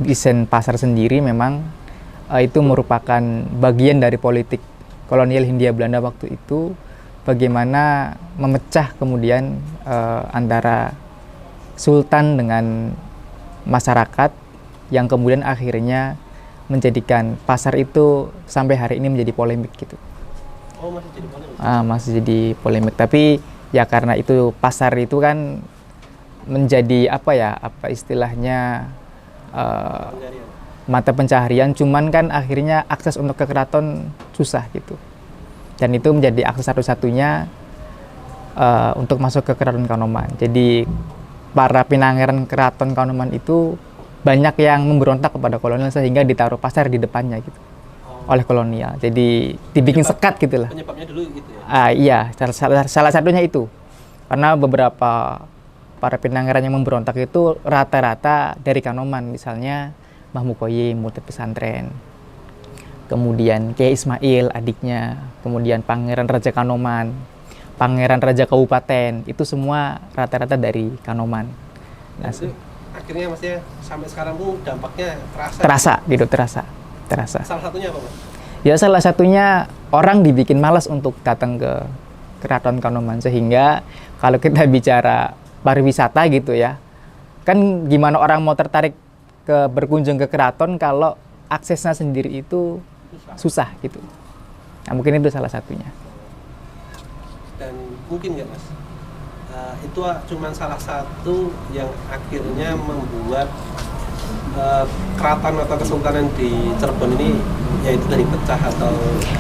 desain pasar sendiri memang itu merupakan bagian dari politik kolonial Hindia Belanda waktu itu, bagaimana memecah kemudian antara sultan dengan masyarakat yang kemudian akhirnya menjadikan pasar itu sampai hari ini menjadi polemik gitu. Oh masih jadi polemik? Masih jadi polemik, tapi ya karena itu pasar itu kan menjadi apa istilahnya mata pencaharian, cuman kan akhirnya akses untuk ke keraton susah gitu. Dan itu menjadi akses satu-satunya untuk masuk ke Keraton Kanoman. Jadi para pinangeran Keraton Kanoman itu banyak yang memberontak kepada kolonial sehingga ditaruh pasar di depannya gitu oleh kolonial. Jadi dibikin sekat gitulah. Penyebabnya dulu gitu ya? Iya, salah satunya itu. Karena beberapa para pinangeran yang memberontak itu rata-rata dari Kanoman, misalnya Mbah Mukoyim, murid pesantren. Kemudian Kiai Ismail adiknya, kemudian Pangeran Raja Kanoman, Pangeran Raja Kabupaten, itu semua rata-rata dari Kanoman. Nah, itu akhirnya maksudnya sampai sekarang tuh dampaknya terasa. Salah satunya apa mas? Ya salah satunya orang dibikin malas untuk datang ke Keraton Kanoman, sehingga kalau kita bicara pariwisata gitu ya, kan gimana orang mau tertarik berkunjung ke keraton kalau aksesnya sendiri itu susah gitu. Nah mungkin itu salah satunya. Dan mungkin nggak mas, itu cuma salah satu yang akhirnya membuat keraton atau kesultanan di Cirebon ini yaitu dari pecah atau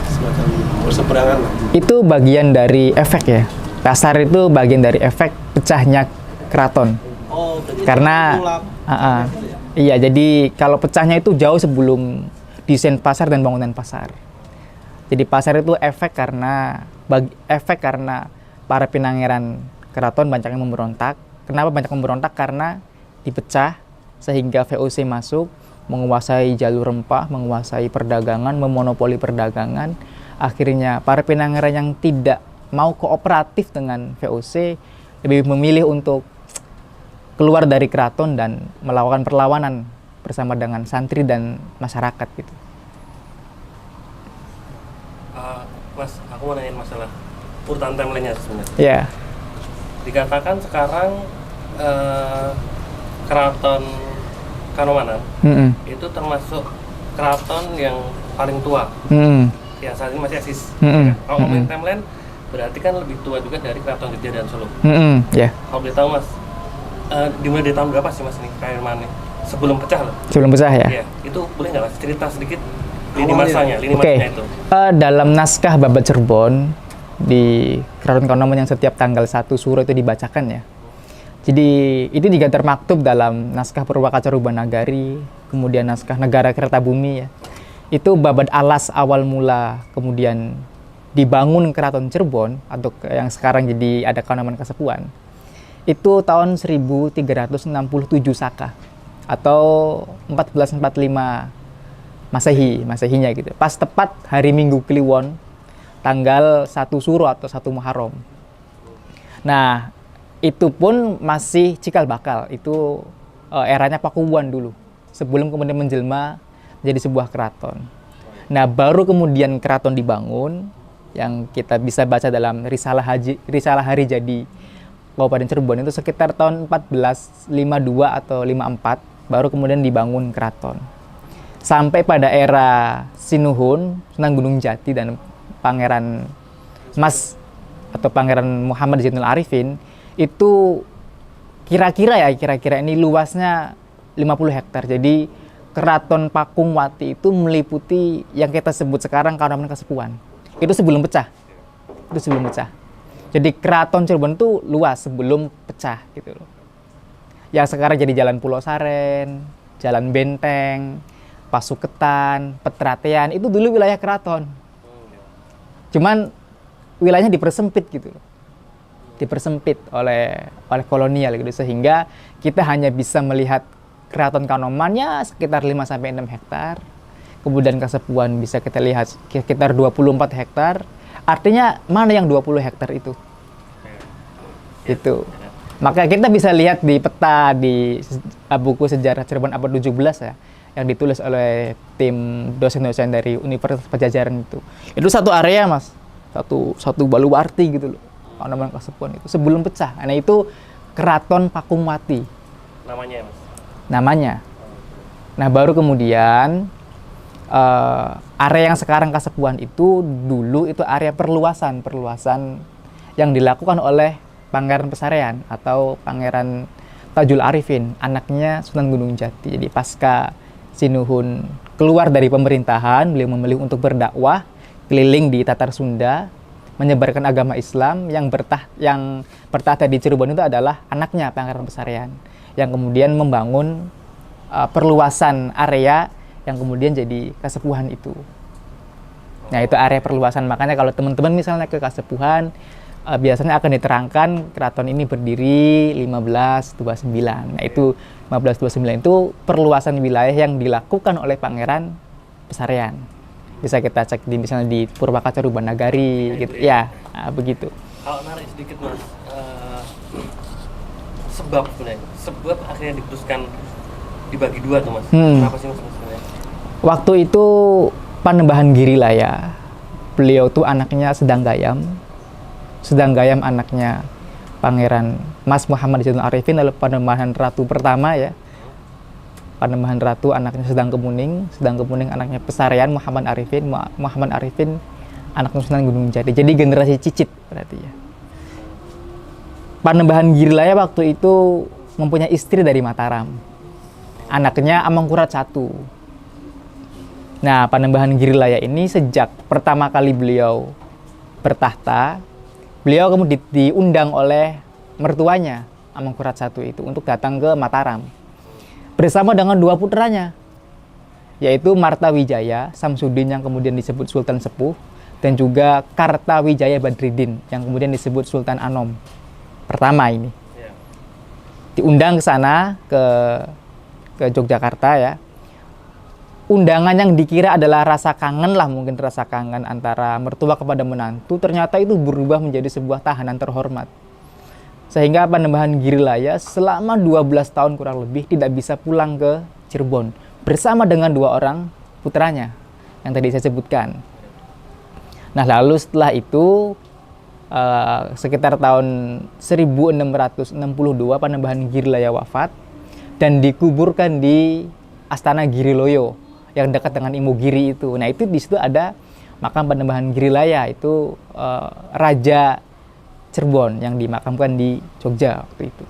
semacam berseberangan lah. Itu bagian dari efek ya. Pasar itu bagian dari efek pecahnya keraton. Oh, berarti Karena mulak. Gitu ya? iya, jadi kalau pecahnya itu jauh sebelum desain pasar dan bangunan pasar. Jadi pasar itu efek karena para pinangeran keraton banyak yang memberontak. Kenapa banyak memberontak? Karena dipecah sehingga VOC masuk, menguasai jalur rempah, menguasai perdagangan, memonopoli perdagangan. Akhirnya para pinangeran yang tidak mau kooperatif dengan VOC lebih memilih untuk keluar dari keraton dan melakukan perlawanan bersama dengan santri dan masyarakat gitu. Mas, aku mau nanyain masalah urutan timeline-nya sebenarnya. Ya, Dikatakan sekarang keraton Kanomanan itu termasuk keraton yang paling tua, yang saat ini masih eksis. Ya kan? Kalau ngomongin timeline, berarti kan lebih tua juga dari keraton Gede dan Solo. ya. Kalau boleh tahu Mas, dimulai dari tahun berapa sih Mas ini Kanoman? Sebelum pecah loh. Sebelum pecah ya. Iya, itu boleh nggak Mas cerita sedikit lini masanya itu? Dalam naskah Babat Cirebon di Keraton Kanoman yang setiap tanggal 1 Suro itu dibacakan ya. Jadi itu juga termaktub dalam naskah Purwakaca Rubanagari, kemudian naskah Negara Kertabumi ya. Itu babat alas awal mula kemudian dibangun Keraton Cirebon atau yang sekarang jadi ada Kanoman Kasepuhan. Itu tahun 1367 Saka atau 1445 Masehinya gitu. Pas tepat hari Minggu Kliwon tanggal 1 Suro atau 1 Muharram. Nah, itu pun masih cikal bakal. Itu eranya Pakuwuan dulu. Sebelum kemudian menjelma menjadi sebuah keraton. Nah, baru kemudian keraton dibangun yang kita bisa baca dalam Risalah Hari Jadi Kabupaten Cirebon itu sekitar tahun 1452 atau 54 baru kemudian dibangun keraton. Sampai pada era Sinuhun, Sunan Gunung Jati dan Pangeran Mas atau Pangeran Muhammad Zainul Arifin itu kira-kira ini luasnya 50 hektar. Jadi Keraton Pakungwati itu meliputi yang kita sebut sekarang Kanoman Kasepuhan. Itu sebelum pecah. Jadi Keraton Cirebon itu luas sebelum pecah gitu loh. Yang sekarang jadi Jalan Pulau Saren, Jalan Benteng, Pasuketan, Petratean, itu dulu wilayah keraton. Cuman wilayahnya dipersempit gitu loh. Dipersempit oleh kolonial gitu, sehingga kita hanya bisa melihat Keraton Kanomannya sekitar 5-6 hektar. Kemudian Kasepuhan bisa kita lihat sekitar 24 hektar. Artinya mana yang 20 hektar itu? Itu. Maka kita bisa lihat di peta di buku sejarah Cirebon abad 17 ya, yang ditulis oleh tim dosen-dosen dari Universitas Pajajaran itu. Itu satu area, Mas. Satu baluarti gitu loh. Kanoman Kasepuhan itu sebelum pecah. Nah, itu Keraton Pakungwati. Namanya, Mas. Namanya. Nah, baru kemudian area yang sekarang Kasepuhan itu dulu itu area perluasan yang dilakukan oleh Pangeran Pesarean atau Pangeran Tajul Arifin, anaknya Sunan Gunung Jati. Jadi pasca Sinuhun keluar dari pemerintahan, beliau memilih untuk berdakwah keliling di Tatar Sunda, menyebarkan agama Islam. Yang bertahta di Cirebon itu adalah anaknya Pangeran Pesarean, yang kemudian membangun perluasan area yang kemudian jadi Kasepuhan itu. Nah, itu area perluasan. Makanya kalau teman-teman misalnya ke Kasepuhan, biasanya akan diterangkan keraton ini berdiri 1529. Nah, itu 1529 itu perluasan wilayah yang dilakukan oleh Pangeran Pesarean. Bisa kita cek misalnya di Purwakaca Rubanagari gitu. Ya, begitu. Kalau narik sedikit, Mas, sebab akhirnya diputuskan dibagi dua tuh, Mas. Kenapa sih, Mas, sebenarnya? Waktu itu Panembahan Girilaya, beliau tuh anaknya Sedang Gayam anaknya Pangeran Mas Muhammad Zainul Arifin, lalu Panembahan Ratu pertama ya. Panembahan Ratu anaknya Sedang Kemuning anaknya Pesarean Muhammad Arifin anaknya Sunan Gunung Jati. Jadi generasi cicit berarti ya. Panembahan Girilaya waktu itu mempunyai istri dari Mataram. anaknya Amangkurat I. Nah, Panembahan Girilaya ini sejak pertama kali beliau bertahta, beliau kemudian diundang oleh mertuanya Amangkurat I itu untuk datang ke Mataram bersama dengan dua putranya, yaitu Martawijaya Samsudin yang kemudian disebut Sultan Sepuh, dan juga Kartawijaya Badriddin yang kemudian disebut Sultan Anom pertama ini. Diundang ke sana ke Yogyakarta ya. Undangan yang dikira adalah rasa kangen lah, mungkin rasa kangen antara mertua kepada menantu, ternyata itu berubah menjadi sebuah tahanan terhormat. Sehingga Panembahan Girilaya selama 12 tahun kurang lebih tidak bisa pulang ke Cirebon bersama dengan dua orang putranya yang tadi saya sebutkan. Nah, lalu setelah itu sekitar tahun 1662 Panembahan Girilaya wafat dan dikuburkan di Astana Giriloyo yang dekat dengan Imogiri itu. Nah, itu di situ ada makam Panembahan Girilaya, itu Raja Cirebon yang dimakamkan di Jogja waktu itu.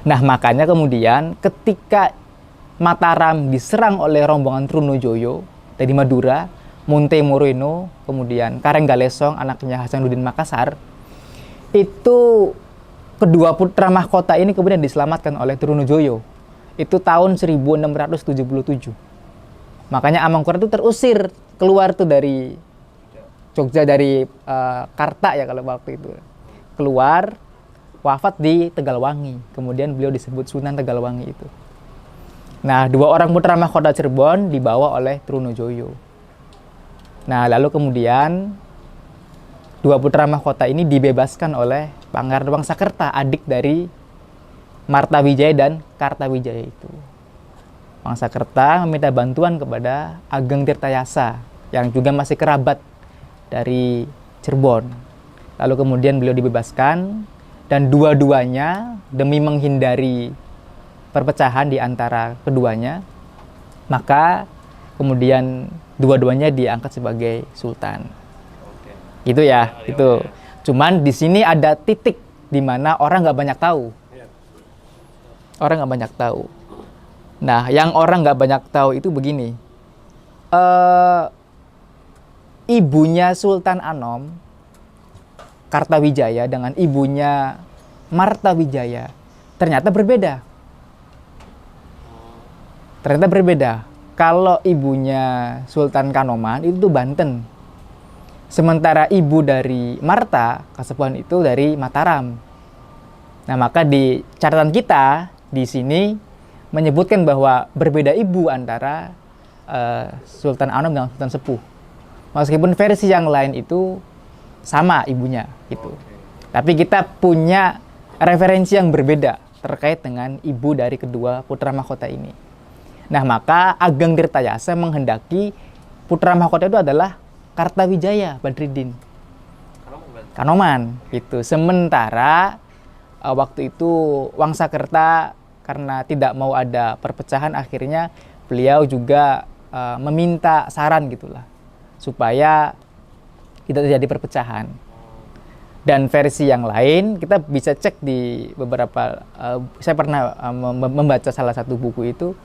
Nah, makanya kemudian ketika Mataram diserang oleh rombongan Trunojoyo dari Madura, Monte Moreno, kemudian Karenggalesong, anaknya Hasanuddin Makassar, itu kedua putra mahkota ini kemudian diselamatkan oleh Trunojoyo. Itu tahun 1677. Makanya Amangkurat itu terusir keluar tuh dari Jogja, dari Karta ya kalau waktu itu. Keluar, wafat di Tegalwangi. Kemudian beliau disebut Sunan Tegalwangi itu. Nah, dua orang putra mahkota Cirebon dibawa oleh Trunojoyo. Nah, lalu kemudian dua putra mahkota ini dibebaskan oleh Pangeran Wangsakerta, adik dari Martawijaya dan Kartawijaya itu. Wangsakerta meminta bantuan kepada Ageng Tirtayasa yang juga masih kerabat dari Cirebon. Lalu kemudian beliau dibebaskan dan dua-duanya demi menghindari perpecahan di antara keduanya, maka kemudian dua-duanya diangkat sebagai sultan. Gitu ya, itu. Cuman di sini ada titik di mana orang nggak banyak tahu. Orang nggak banyak tahu. Nah, yang orang nggak banyak tahu itu begini. Ibunya Sultan Anom, Kartawijaya, dengan ibunya Martawijaya ternyata berbeda. Ternyata berbeda. Kalau ibunya Sultan Kanoman itu Banten. Sementara ibu dari Marta, Kasepuhan itu dari Mataram. Nah, maka di catatan kita di sini menyebutkan bahwa berbeda ibu antara Sultan Anom dan Sultan Sepuh. Meskipun versi yang lain itu sama ibunya gitu. Tapi kita punya referensi yang berbeda terkait dengan ibu dari kedua putra mahkota ini. Nah, maka Ageng Tirtayasa menghendaki putra mahkota itu adalah Kartawijaya Badriddin, Kanoman gitu. Sementara waktu itu Wangsakerta karena tidak mau ada perpecahan, akhirnya beliau juga meminta saran gitulah supaya tidak terjadi perpecahan. Dan versi yang lain kita bisa cek di beberapa, saya pernah membaca salah satu buku itu,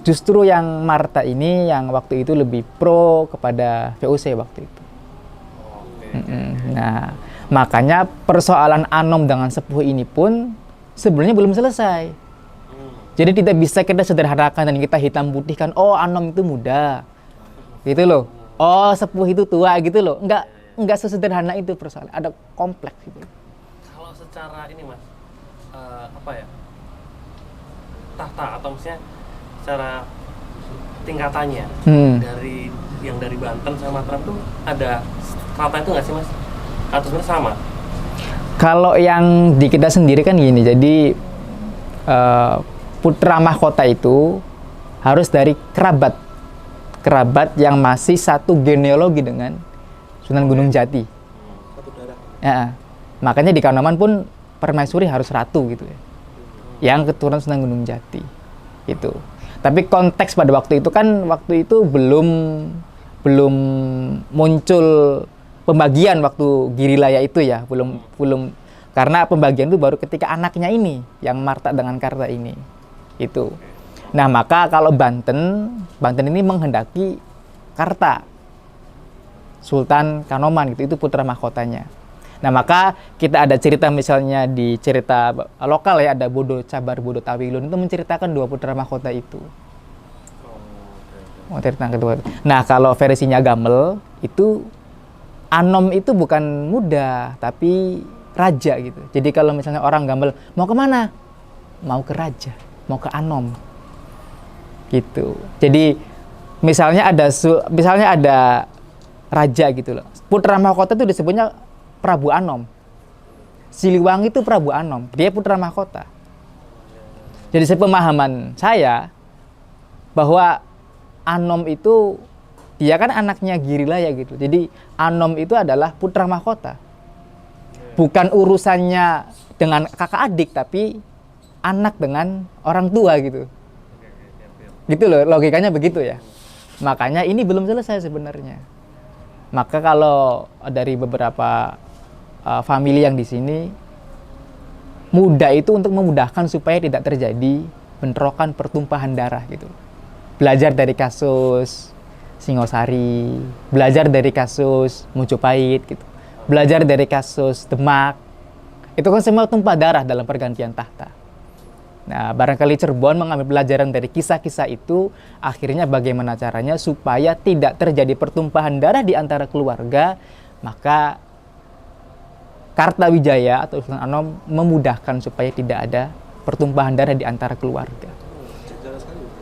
justru yang Marta ini yang waktu itu lebih pro kepada VOC waktu itu. Nah, makanya persoalan Anom dengan Sepuh ini pun sebenarnya belum selesai. Jadi tidak bisa kita sederhanakan dan kita hitam putihkan, oh Anom itu muda, gitu loh. Oh Sepuh itu tua, gitu loh. Enggak sesederhana itu persoalan. Ada kompleks gitu. Kalau secara ini mas, apa ya, tahta atau misalnya secara tingkatannya dari yang dari Banten sama Mataram tuh ada kata itu nggak sih mas? Atau sebenarnya sama? Kalau yang di kita sendiri kan gini, jadi putra mahkota itu harus dari kerabat yang masih satu genealogi dengan Sunan Gunung Jati. Satu darah. Ya, makanya di Kanoman pun permaisuri harus ratu gitu ya, yang keturunan Sunan Gunung Jati gitu. Tapi konteks pada waktu itu kan belum muncul pembagian waktu Girilaya itu ya, belum karena pembagian itu baru ketika anaknya ini yang Marta dengan Karta ini itu. Nah, maka kalau Banten ini menghendaki Karta, Sultan Kanoman gitu, itu putra mahkotanya. Nah, maka kita ada cerita misalnya di cerita lokal ya, ada Bodo Cabar Bodo Tawilun itu menceritakan dua putra mahkota itu. Nah, kalau versinya Gamel itu Anom itu bukan muda tapi raja gitu. Jadi kalau misalnya orang Gamel mau kemana? Mau ke raja, mau ke Anom. Gitu. Jadi misalnya ada raja gitu loh. Putra mahkota itu disebutnya Prabu Anom. Siliwangi itu Prabu Anom, dia putra mahkota. Jadi sepemahaman saya bahwa Anom itu dia kan anaknya Girilaya gitu. Jadi Anom itu adalah putra mahkota. Bukan urusannya dengan kakak adik tapi anak dengan orang tua gitu. Gitu loh, logikanya begitu ya. Makanya ini belum selesai sebenarnya. Maka kalau dari beberapa famili yang di sini, muda itu untuk memudahkan supaya tidak terjadi bentrokan pertumpahan darah gitu. Belajar dari kasus Singosari, belajar dari kasus Mojopahit gitu. Belajar dari kasus Demak. Itu kan semua tumpah darah dalam pergantian tahta. Nah, barangkali Cirebon mengambil pelajaran dari kisah-kisah itu, akhirnya bagaimana caranya supaya tidak terjadi pertumpahan darah di antara keluarga, maka Kartawijaya atau Sultan Anom memudahkan supaya tidak ada pertumpahan darah di antara keluarga.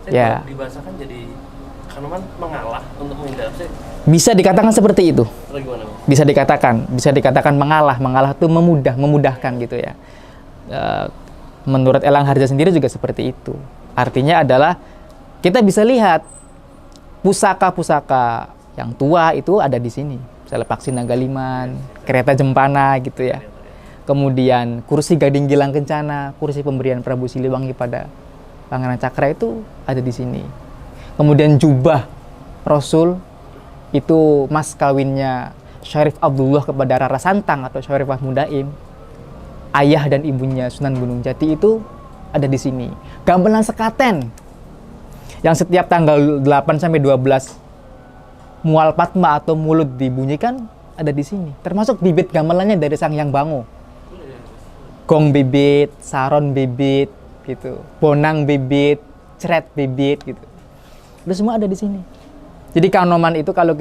Ya. Dibahasakan jadi Kanoman mengalah untuk menghindari. Bisa dikatakan seperti itu. Gimana? Bisa dikatakan mengalah itu memudahkan gitu ya. Menurut Elang Harja sendiri juga seperti itu. Artinya adalah kita bisa lihat pusaka-pusaka yang tua itu ada di sini. Misalnya Paksi Nagaliman, kereta Jempana gitu ya. Kemudian kursi Gading Gilang Kencana, kursi pemberian Prabu Siliwangi pada Pangeran Cakra itu ada di sini. Kemudian jubah Rasul itu mas kawinnya Syarif Abdullah kepada Rara Santang atau Syarifah Mudaim. Ayah dan ibunya Sunan Gunung Jati itu ada di sini. Gamelan sekaten yang setiap tanggal 8 sampai 12 Mual Padma atau mulut dibunyikan ada di sini. Termasuk bibit gamelannya dari Sang Hyang Bango. Gong bibit, saron bibit gitu. Bonang bibit, ceret bibit gitu. Itu semua ada di sini. Jadi Kanoman itu kalau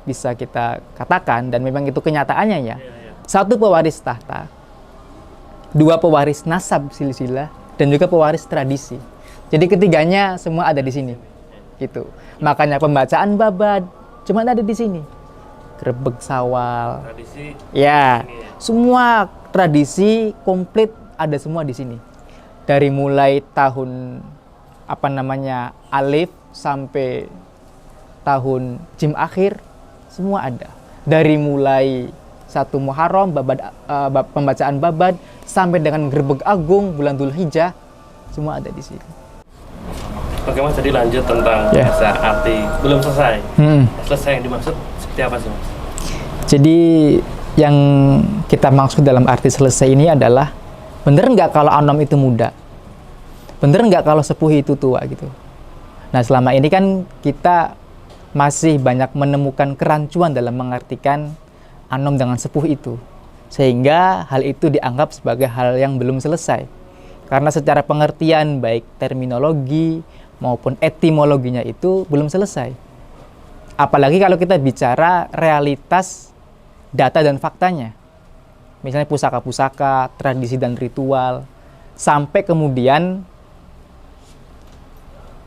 bisa kita katakan dan memang itu kenyataannya ya. Satu pewaris tahta, dua pewaris nasab silsilah, dan juga pewaris tradisi. Jadi ketiganya semua ada di sini. Gitu. Makanya pembacaan babad cuma ada di sini. Grebeg Sawal. Tradisi. Ya, semua tradisi komplit ada semua di sini. Dari mulai tahun Alif sampai tahun Jim akhir semua ada. Dari mulai 1 Muharram pembacaan babad sampai dengan Grebeg Agung bulan Dzulhijjah semua ada di sini. Oke Mas, jadi lanjut tentang bahasa arti belum selesai. Selesai yang dimaksud seperti apa sih Mas? Jadi yang kita maksud dalam arti selesai ini adalah bener nggak kalau Anom itu muda? Bener nggak kalau sepuh itu tua gitu? Nah selama ini kan kita masih banyak menemukan kerancuan dalam mengartikan Anom dengan sepuh itu. Sehingga hal itu dianggap sebagai hal yang belum selesai. Karena secara pengertian baik terminologi maupun etimologinya itu belum selesai. Apalagi kalau kita bicara realitas data dan faktanya. Misalnya pusaka-pusaka, tradisi dan ritual. Sampai kemudian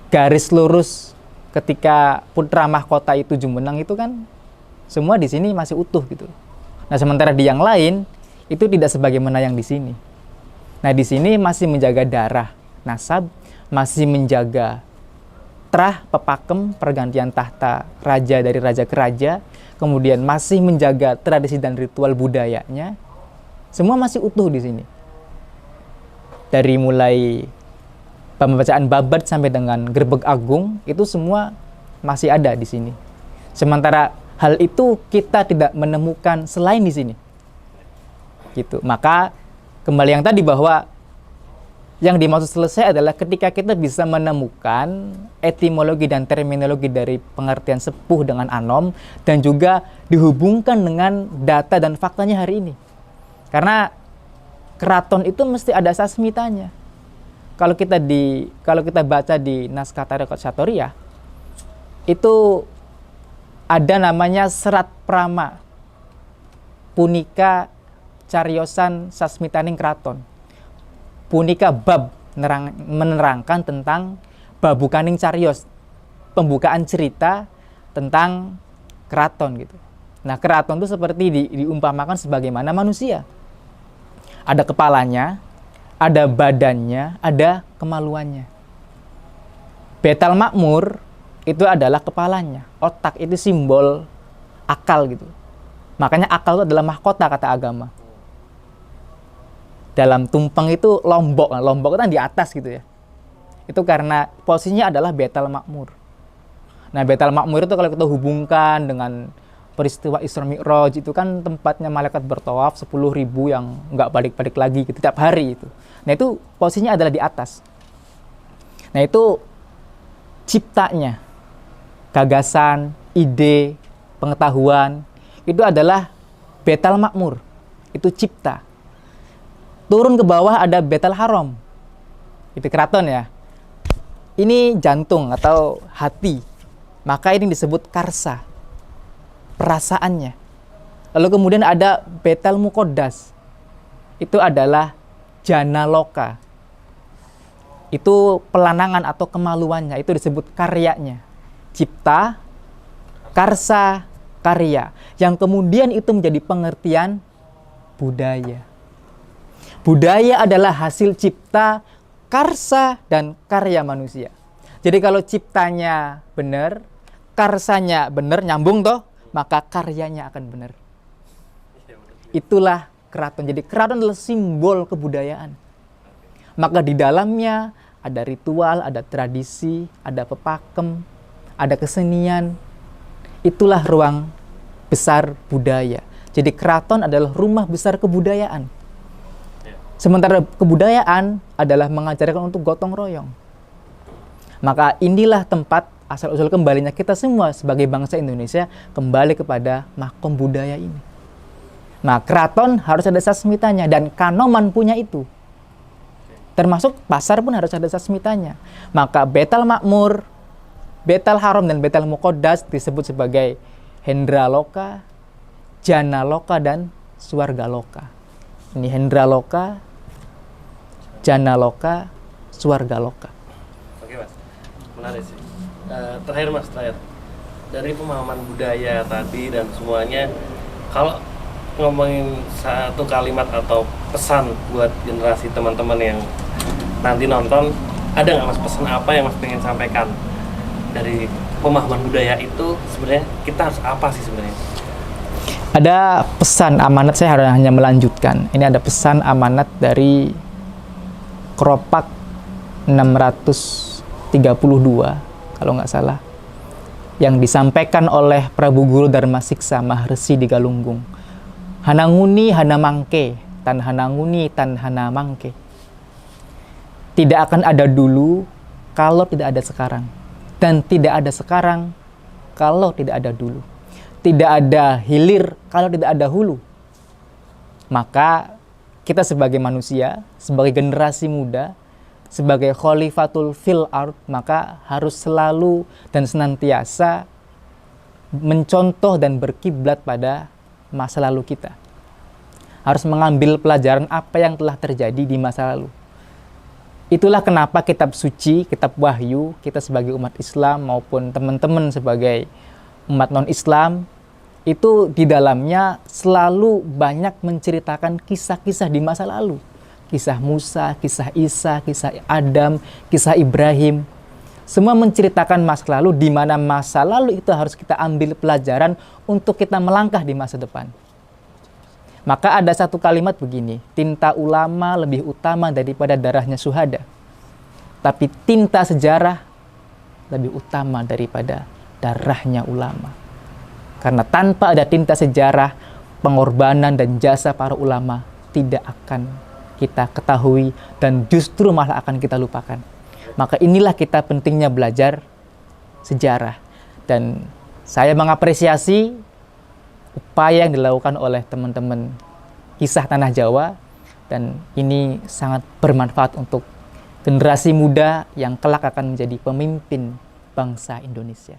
garis lurus ketika putra mahkota itu jumenang itu kan semua di sini masih utuh gitu. Nah, sementara di yang lain itu tidak sebagaimana yang di sini. Nah, di sini masih menjaga darah nasab, masih menjaga trah pepakem pergantian tahta raja dari raja ke raja, kemudian masih menjaga tradisi dan ritual budayanya. Semua masih utuh di sini. Dari mulai pembacaan babad sampai dengan Grebeg Agung itu semua masih ada di sini. Sementara hal itu kita tidak menemukan selain di sini. Gitu. Maka kembali yang tadi bahwa Yang dimaksud selesai adalah ketika kita bisa menemukan etimologi dan terminologi dari pengertian sepuh dengan anom, dan juga dihubungkan dengan data dan faktanya hari ini. Karena keraton itu mesti ada sasmitanya. Kalau kita baca di naskah Tarekat Satoriyah, itu ada namanya serat prama punika cariosan sasmitaning kraton. Punika bab menerangkan tentang babukaning carios, pembukaan cerita tentang keraton gitu. Nah, keraton itu seperti diumpamakan sebagaimana manusia. Ada kepalanya, ada badannya, ada kemaluannya. Betal Makmur itu adalah kepalanya. Otak itu simbol akal gitu. Makanya akal itu adalah mahkota kata agama. Dalam tumpeng itu lombok itu kan di atas gitu ya. Itu karena posisinya adalah Betal Makmur. Nah, Betal Makmur itu kalau kita hubungkan dengan peristiwa Isra Mi'raj, itu kan tempatnya malaikat bertawaf 10.000 yang nggak balik-balik lagi gitu, tiap hari itu. Nah, itu posisinya adalah di atas. Nah, itu ciptanya, gagasan, ide, pengetahuan, itu adalah Betal Makmur. Itu cipta. Turun ke bawah ada Betal Haram. Itu keraton ya. Ini jantung atau hati. Maka ini disebut karsa. Perasaannya. Lalu kemudian ada Betal Muqaddas. Itu adalah jana loka. Itu pelanangan atau kemaluannya. Itu disebut karyanya. Cipta, karsa, karya. Yang kemudian itu menjadi pengertian budaya. Budaya adalah hasil cipta, karsa, dan karya manusia. Jadi kalau ciptanya benar, karsanya benar, nyambung toh, maka karyanya akan benar. Itulah keraton. Jadi keraton adalah simbol kebudayaan. Maka di dalamnya ada ritual, ada tradisi, ada pepakem, ada kesenian. Itulah ruang besar budaya. Jadi keraton adalah rumah besar kebudayaan. Sementara kebudayaan adalah mengajarkan untuk gotong royong. Maka inilah tempat asal-usul kembalinya kita semua sebagai bangsa Indonesia kembali kepada makom budaya ini. Nah, keraton harus ada sasmitanya dan Kanoman punya itu. Termasuk pasar pun harus ada sasmitanya. Maka Betal Makmur, Betal Haram, dan Betal Muqaddas disebut sebagai Hendra Loka, Jana Loka, dan Swarga Loka. Ini Hendra Loka, Jana Loka, Swarga Loka. Oke Mas, menarik sih. Terakhir Mas, dari pemahaman budaya tadi dan semuanya, kalau ngomongin satu kalimat atau pesan buat generasi teman-teman yang nanti nonton, ada nggak Mas pesan apa yang Mas pengen sampaikan dari pemahaman budaya itu? Sebenarnya kita harus apa sih sebenarnya? Ada pesan amanat, saya hanya melanjutkan. Ini ada pesan amanat dari Kropak 632 kalau nggak salah, yang disampaikan oleh Prabu Guru Dharma Siksa Maharsi di Galunggung. Hananguni hana mangke, tan hananguni tan hana mangke. Tidak akan ada dulu kalau tidak ada sekarang, dan tidak ada sekarang kalau tidak ada dulu. Tidak ada hilir kalau tidak ada hulu. Maka kita sebagai manusia, sebagai generasi muda, sebagai khalifatul fil ard, maka harus selalu dan senantiasa mencontoh dan berkiblat pada masa lalu kita. Harus mengambil pelajaran apa yang telah terjadi di masa lalu. Itulah kenapa kitab suci, kitab wahyu, kita sebagai umat Islam maupun teman-teman sebagai umat non-Islam, itu di dalamnya selalu banyak menceritakan kisah-kisah di masa lalu. Kisah Musa, kisah Isa, kisah Adam, kisah Ibrahim. Semua menceritakan masa lalu, di mana masa lalu itu harus kita ambil pelajaran untuk kita melangkah di masa depan. Maka ada satu kalimat begini, tinta ulama lebih utama daripada darahnya syuhada. Tapi tinta sejarah lebih utama daripada darahnya ulama. Karena tanpa ada tinta sejarah, pengorbanan dan jasa para ulama tidak akan kita ketahui dan justru malah akan kita lupakan. Maka inilah kita pentingnya belajar sejarah. Dan saya mengapresiasi upaya yang dilakukan oleh teman-teman Kisah Tanah Jawa, dan ini sangat bermanfaat untuk generasi muda yang kelak akan menjadi pemimpin bangsa Indonesia.